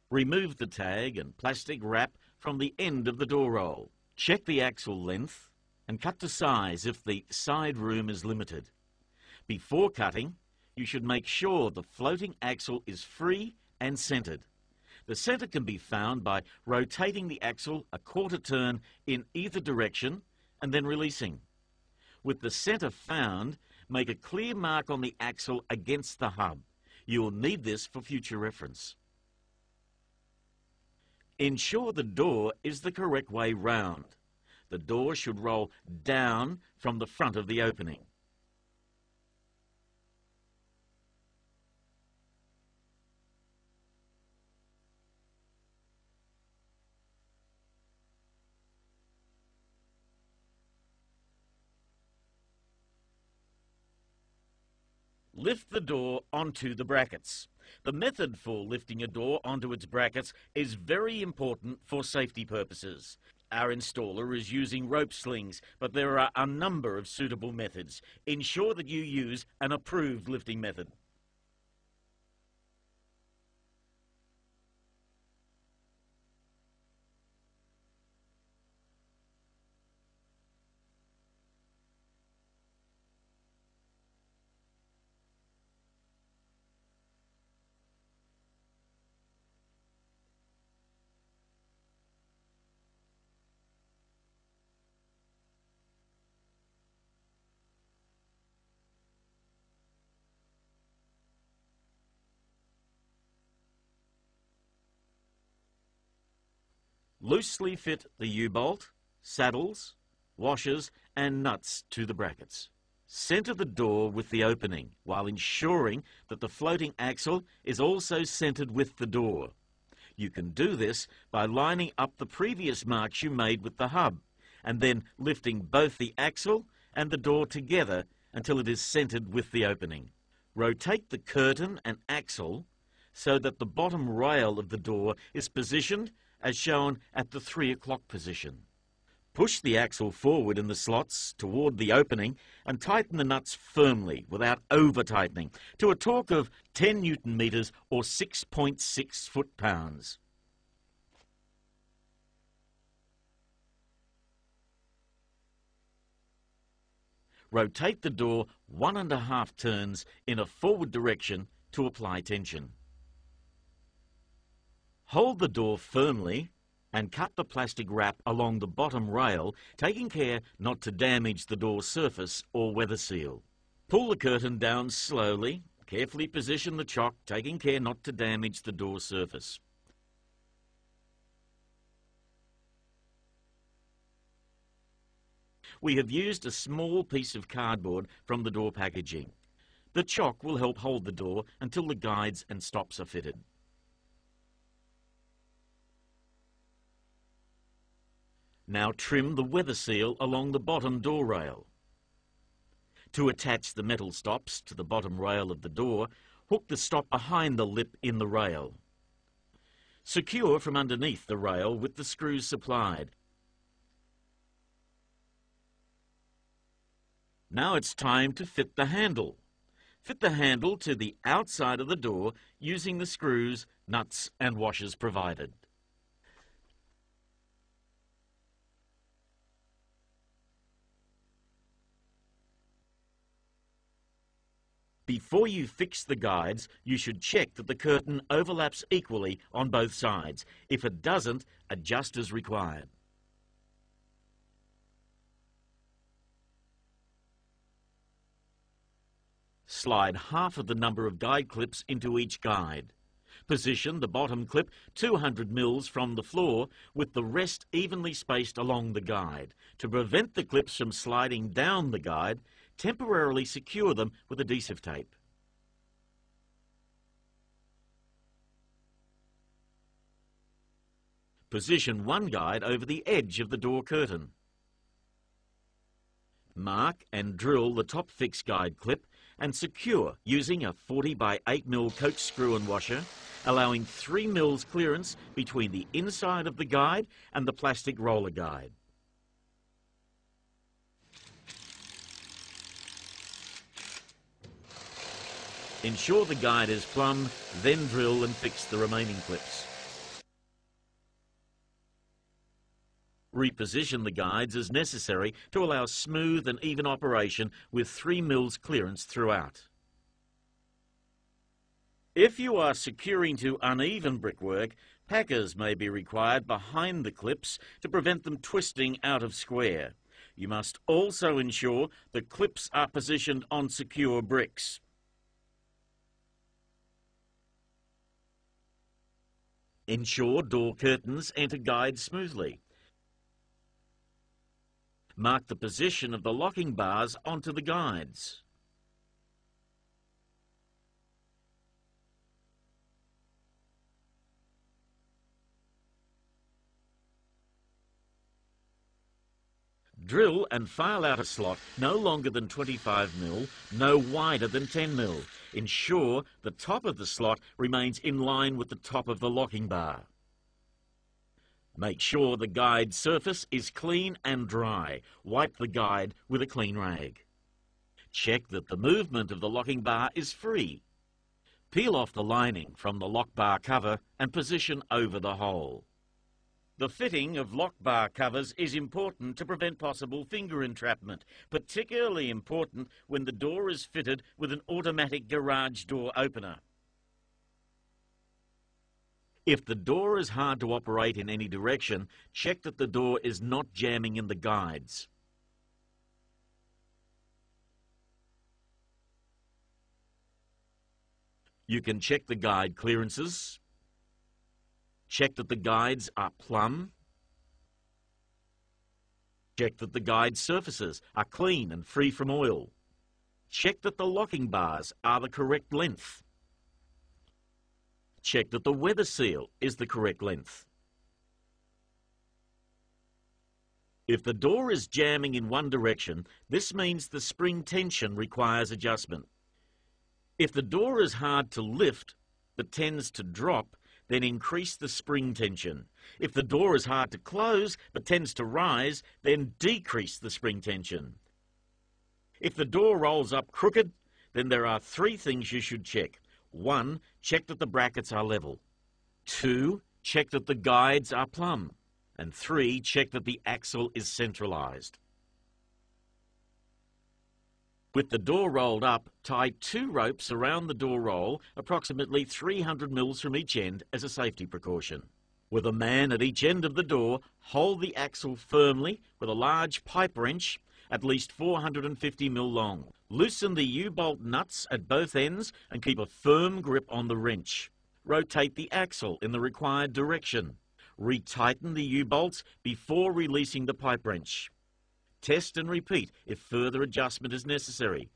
Remove the tag and plastic wrap from the end of the door roll. Check the axle length and cut to size if the side room is limited. Before cutting, you should make sure the floating axle is free and centered. The center can be found by rotating the axle a quarter turn in either direction and then releasing. With the center found, make a clear mark on the axle against the hub. You will need this for future reference. Ensure the door is the correct way round. The door should roll down from the front of the opening. Lift the door onto the brackets. The method for lifting a door onto its brackets is very important for safety purposes. Our installer is using rope slings, but there are a number of suitable methods. Ensure that you use an approved lifting method. Loosely fit the U-bolt, saddles, washers and nuts to the brackets. Center the door with the opening while ensuring that the floating axle is also centered with the door. You can do this by lining up the previous marks you made with the hub and then lifting both the axle and the door together until it is centered with the opening. Rotate the curtain and axle so that the bottom rail of the door is positioned as shown at the 3 o'clock position. Push the axle forward in the slots toward the opening and tighten the nuts firmly without over-tightening to a torque of 10 Newton meters or 6.6 foot-pounds. Rotate the door 1.5 turns in a forward direction to apply tension. Hold the door firmly and cut the plastic wrap along the bottom rail, taking care not to damage the door surface or weather seal. Pull the curtain down slowly, carefully position the chock, taking care not to damage the door surface. We have used a small piece of cardboard from the door packaging. The chock will help hold the door until the guides and stops are fitted. Now trim the weather seal along the bottom door rail. To attach the metal stops to the bottom rail of the door, hook the stop behind the lip in the rail. Secure from underneath the rail with the screws supplied. Now it's time to fit the handle. Fit the handle to the outside of the door using the screws, nuts and washers provided. Before you fix the guides, you should check that the curtain overlaps equally on both sides. If it doesn't, adjust as required. Slide half of the number of guide clips into each guide. Position the bottom clip 200 mils from the floor with the rest evenly spaced along the guide. To prevent the clips from sliding down the guide, temporarily secure them with adhesive tape. Position one guide over the edge of the door curtain. Mark and drill the top fixed guide clip and secure using a 40 by 8 mm coach screw and washer, allowing 3 mils clearance between the inside of the guide and the plastic roller guide. Ensure the guide is plumb, then drill and fix the remaining clips. Reposition the guides as necessary to allow smooth and even operation with 3 mils clearance throughout. If you are securing to uneven brickwork, packers may be required behind the clips to prevent them twisting out of square. You must also ensure the clips are positioned on secure bricks. Ensure door curtains enter guides smoothly. Mark the position of the locking bars onto the guides. Drill and file out a slot no longer than 25 mil, no wider than 10 mil. Ensure the top of the slot remains in line with the top of the locking bar. Make sure the guide surface is clean and dry. Wipe the guide with a clean rag. Check that the movement of the locking bar is free. Peel off the lining from the lock bar cover and position over the hole. The fitting of lock bar covers is important to prevent possible finger entrapment, particularly important when the door is fitted with an automatic garage door opener. If the door is hard to operate in any direction, check that the door is not jamming in the guides. You can check the guide clearances. Check that the guides are plumb. Check that the guide surfaces are clean and free from oil. Check that the locking bars are the correct length. Check that the weather seal is the correct length. If the door is jamming in one direction, this means the spring tension requires adjustment. If the door is hard to lift but tends to drop, then increase the spring tension. If the door is hard to close but tends to rise, then decrease the spring tension. If the door rolls up crooked, then there are 3 things you should check. 1, check that the brackets are level. 2, check that the guides are plumb. And 3, check that the axle is centralised. With the door rolled up, tie 2 ropes around the door roll, approximately 300 mils from each end as a safety precaution. With a man at each end of the door, hold the axle firmly with a large pipe wrench at least 450 mil long. Loosen the U-bolt nuts at both ends and keep a firm grip on the wrench. Rotate the axle in the required direction. Retighten the U-bolts before releasing the pipe wrench. Test and repeat if further adjustment is necessary.